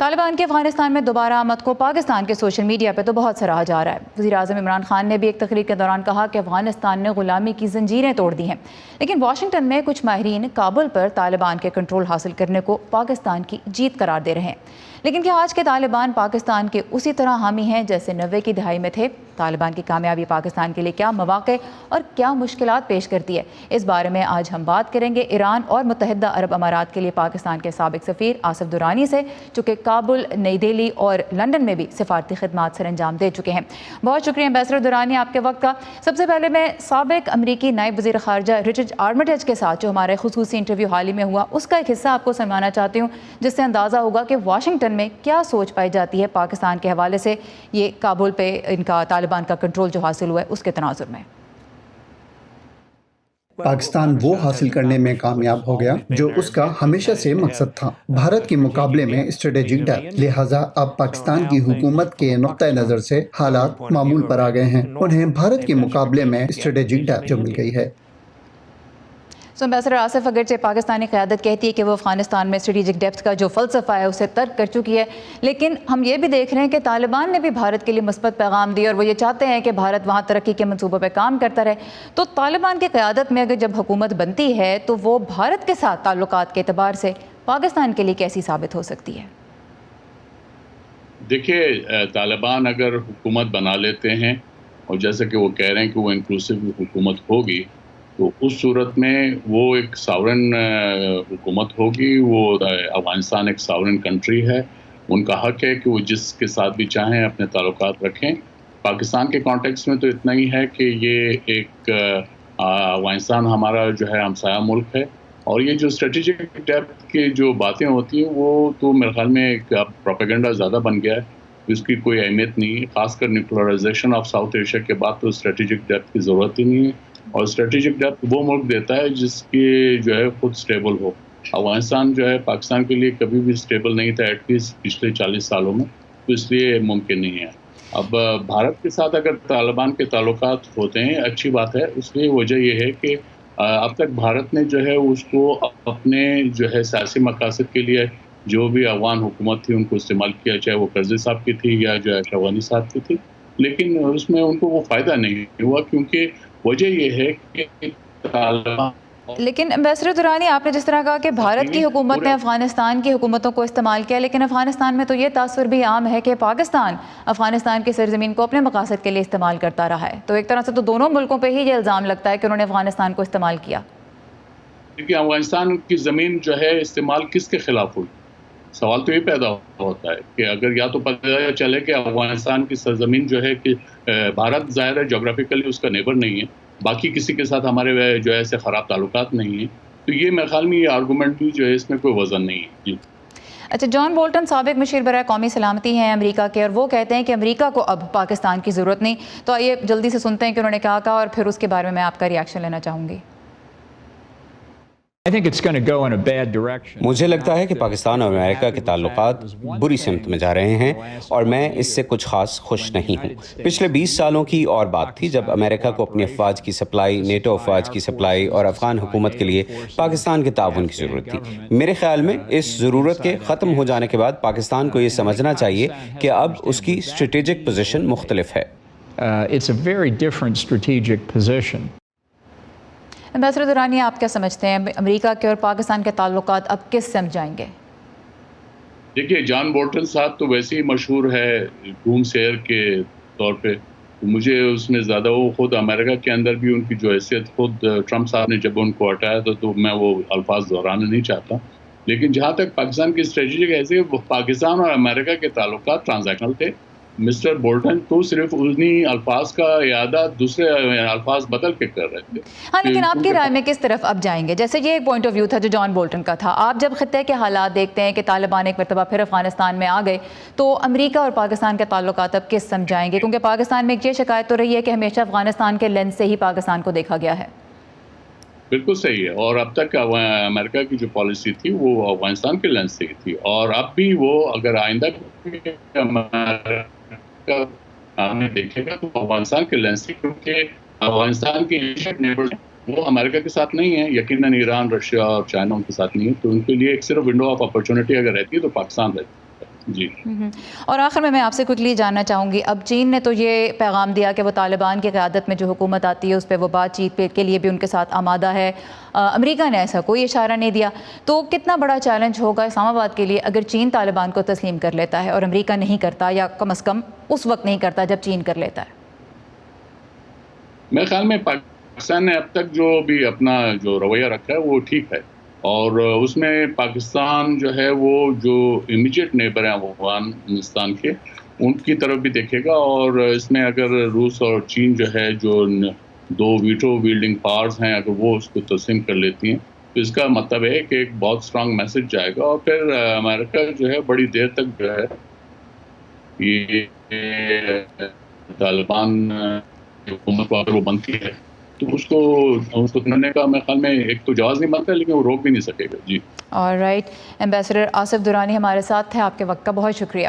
طالبان کے افغانستان میں دوبارہ آمد کو پاکستان کے سوشل میڈیا پہ تو بہت سراہا جا رہا ہے۔ وزیر اعظم عمران خان نے بھی ایک تقریر کے دوران کہا کہ افغانستان نے غلامی کی زنجیریں توڑ دی ہیں، لیکن واشنگٹن میں کچھ ماہرین کابل پر طالبان کے کنٹرول حاصل کرنے کو پاکستان کی جیت قرار دے رہے ہیں۔ لیکن کیا آج کے طالبان پاکستان کے اسی طرح حامی ہیں جیسے 90 کی دہائی میں تھے؟ طالبان کی کامیابی پاکستان کے لیے کیا مواقع اور کیا مشکلات پیش کرتی ہے؟ اس بارے میں آج ہم بات کریں گے ایران اور متحدہ عرب امارات کے لیے پاکستان کے سابق سفیر آصف درانی سے، جو کہ کابل، نئی دہلی اور لندن میں بھی سفارتی خدمات سر انجام دے چکے ہیں۔ بہت شکریہ امبیسڈر درانی آپ کے وقت کا۔ سب سے پہلے میں سابق امریکی نائب وزیر خارجہ رچرڈ آرمٹیج کے ساتھ جو ہمارے خصوصی انٹرویو حال ہی میں ہوا، اس کا ایک حصہ آپ کو سنوانا چاہتی ہوں، جس سے اندازہ ہوگا کہ واشنگٹن میں کیا سوچ پائی جاتی ہے پاکستان کے حوالے سے یہ کابل پہ ان کا طالبان کا کنٹرول جو حاصل ہوا ہے اس کے تناظر میں۔ پاکستان وہ حاصل کرنے میں کامیاب ہو گیا جو اس کا ہمیشہ سے مقصد تھا، بھارت کے مقابلے میں اسٹریٹجک ڈیپتھ۔ لہٰذا اب پاکستان کی حکومت کے نقطۂ نظر سے حالات معمول پر آ گئے ہیں، انہیں بھارت کے مقابلے میں اسٹریٹجک ڈیپتھ جو مل گئی ہے۔ امبیسڈر آصف، اگرچہ پاکستانی قیادت کہتی ہے کہ وہ افغانستان میں اسٹریٹجک ڈیپتھ کا جو فلسفہ ہے اسے ترک کر چکی ہے، لیکن ہم یہ بھی دیکھ رہے ہیں کہ طالبان نے بھی بھارت کے لیے مثبت پیغام دیا اور وہ یہ چاہتے ہیں کہ بھارت وہاں ترقی کے منصوبوں پہ کام کرتا رہے۔ تو طالبان کی قیادت میں اگر جب حکومت بنتی ہے تو وہ بھارت کے ساتھ تعلقات کے اعتبار سے پاکستان کے لیے کیسی ثابت ہو سکتی ہے؟ دیکھیے، طالبان اگر حکومت بنا لیتے ہیں اور جیسا کہ وہ کہہ رہے ہیں کہ وہ انکلوسیو حکومت ہوگی، تو اس صورت میں وہ ایک ساورن حکومت ہوگی۔ وہ افغانستان ایک ساورن کنٹری ہے، ان کا حق ہے کہ وہ جس کے ساتھ بھی چاہیں اپنے تعلقات رکھیں۔ پاکستان کے کانٹیکس میں تو اتنا ہی ہے کہ یہ ایک افغانستان ہمارا جو ہے ہمسایہ ملک ہے، اور یہ جو اسٹریٹجک ڈیپتھ کی جو باتیں ہوتی ہیں وہ تو میرے خیال میں ایک پروپیگنڈا زیادہ بن گیا ہے، اس کی کوئی اہمیت نہیں ہے۔ خاص کر نیوکلرائزیشن آف ساؤتھ ایشیا کے بعد تو اسٹریٹجک ڈیپتھ کی ضرورت ہی نہیں ہے، اور اسٹریٹجک ڈیپتھ وہ ملک دیتا ہے جس کی جو ہے خود سٹیبل ہو۔ افغانستان جو ہے پاکستان کے لیے کبھی بھی سٹیبل نہیں تھا، ایٹ لیسٹ پچھلے 40 سالوں میں، تو اس لیے ممکن نہیں ہے۔ اب بھارت کے ساتھ اگر طالبان کے تعلقات ہوتے ہیں، اچھی بات ہے۔ اس کی وجہ یہ ہے کہ اب تک بھارت نے جو ہے اس کو اپنے جو ہے سیاسی مقاصد کے لیے جو بھی افغان حکومت تھی ان کو استعمال کیا، چاہے وہ کرزئی صاحب کی تھی یا جو ہے اشرف غنی صاحب کی تھی، لیکن اس میں ان کو وہ فائدہ نہیں ہوا، کیونکہ وجہ یہ ہے کہ طالبان۔ لیکن امبیسڈر درانی، آپ نے جس طرح کہا کہ بھارت کی حکومت نے افغانستان کی حکومتوں کو استعمال کیا، لیکن افغانستان میں تو یہ تاثر بھی عام ہے کہ پاکستان افغانستان کی سرزمین کو اپنے مقاصد کے لیے استعمال کرتا رہا ہے، تو ایک طرح سے تو دونوں ملکوں پہ ہی یہ الزام لگتا ہے کہ انہوں نے افغانستان کو استعمال کیا۔ کیونکہ افغانستان کی زمین جو ہے استعمال کس کے خلاف ہوئی؟ سوال تو یہ پیدا ہوتا ہے کہ اگر یا تو پتہ چلے کہ افغانستان کی سرزمین جو ہے کہ بھارت ظاہر ہے جغرافیکلی اس کا نیبر نہیں ہے، باقی کسی کے ساتھ ہمارے جو ہے ایسے خراب تعلقات نہیں ہیں، تو یہ میرے خیال میں یہ آرگومنٹ بھی جو ہے اس میں کوئی وزن نہیں ہے۔ جی اچھا، جان بولٹن سابق مشیر برائے قومی سلامتی ہیں امریکہ کے، اور وہ کہتے ہیں کہ امریکہ کو اب پاکستان کی ضرورت نہیں۔ تو آئیے جلدی سے سنتے ہیں کہ انہوں نے کہا اور پھر اس کے بارے میں آپ کا ریاکشن لینا چاہوں گی۔ مجھے لگتا ہے کہ پاکستان اور امریکہ کے تعلقات بری سمت میں جا رہے ہیں، اور میں اس سے کچھ خاص خوش نہیں ہوں۔ پچھلے 20 سالوں کی اور بات تھی جب امریکہ کو اپنی افواج کی سپلائی، نیٹو افواج کی سپلائی اور افغان حکومت کے لیے پاکستان کے تعاون کی ضرورت تھی۔ میرے خیال میں اس ضرورت کے ختم ہو جانے کے بعد پاکستان کو یہ سمجھنا چاہیے کہ اب اس کی اسٹریٹجک پوزیشن مختلف ہے۔ امبیسڈر درانی، آپ کیا سمجھتے ہیں امریکہ کے اور پاکستان کے تعلقات اب کس سمت جائیں گے؟ دیکھیے، جان بولٹن صاحب تو ویسے ہی مشہور ہے گھوم سیر کے طور پہ، مجھے اس میں زیادہ وہ خود امریکہ کے اندر بھی ان کی جو حیثیت خود ٹرمپ صاحب نے جب ان کو ہٹایا تھا تو میں وہ الفاظ دہرانا نہیں چاہتا، لیکن جہاں تک پاکستان کی اسٹریٹجک حیثیت، پاکستان اور امریکہ کے تعلقات ٹرانزیکشنل تھے۔ مسٹر بولٹن تو صرف انہی الفاظ کا اعادہ دوسرے الفاظ بدل کے کر رہے تھے۔ ہاں، لیکن آپ کی رائے میں کس طرف اب جائیں گے؟ جیسے یہ ایک پوائنٹ آف ویو تھا جو جان بولٹن کا تھا، آپ جب خطے کے حالات دیکھتے ہیں کہ طالبان ایک مرتبہ پھر افغانستان میں آ گئے، تو امریکہ اور پاکستان کے تعلقات اب کس سمت جائیں گے؟ کیونکہ پاکستان میں ایک یہ شکایت تو رہی ہے کہ ہمیشہ افغانستان کے لینس سے ہی پاکستان کو دیکھا گیا ہے۔ بالکل صحیح ہے، اور اب تک امریکہ کی جو پالیسی تھی وہ افغانستان کے لینس سے ہی تھی، اور اب بھی وہ اگر آئندہ ہمیں دیکھے گا تو افغانستان کے لینس سے، کیونکہ افغانستان کی نیبر وہ امریکہ کے ساتھ نہیں ہے، یقیناً ایران، رشیا اور چائنا ان کے ساتھ نہیں ہے، تو ان کے لیے ایک صرف ونڈو آف اپرچونٹی اگر رہتی ہے تو پاکستان رہتی ہے۔ جی اور آخر میں آپ سے کوئکلی جاننا چاہوں گی، اب چین نے تو یہ پیغام دیا کہ وہ طالبان کی قیادت میں جو حکومت آتی ہے اس پہ وہ بات چیت کے لیے بھی ان کے ساتھ آمادہ ہے، امریکہ نے ایسا کوئی اشارہ نہیں دیا، تو کتنا بڑا چیلنج ہوگا اسلام آباد کے لیے اگر چین طالبان کو تسلیم کر لیتا ہے اور امریکہ نہیں کرتا، یا کم از کم اس وقت نہیں کرتا جب چین کر لیتا ہے؟ میرے خیال میں پاکستان نے اب تک جو بھی اپنا جو رویہ رکھا ہے وہ ٹھیک ہے، اور اس میں پاکستان جو ہے وہ جو امیجیٹ نیبر ہیں افغانستان کے، ان کی طرف بھی دیکھے گا، اور اس میں اگر روس اور چین جو ہے جو دو ویٹو ویلڈنگ پاورز ہیں، اگر وہ اس کو تسلیم کر لیتی ہیں تو اس کا مطلب ہے کہ ایک بہت اسٹرانگ میسج جائے گا، اور پھر امریکہ جو ہے بڑی دیر تک جو ہے یہ طالبان حکومت کو اگر وہ بنتی ہے تو اس کو کرنے کا میرے خیال میں ایک تو جواز نہیں بنتا، لیکن وہ روک بھی نہیں سکے گا۔ جی all right, ambassador Asif Durrani ہمارے ساتھ تھے، آپ کے وقت کا بہت شکریہ۔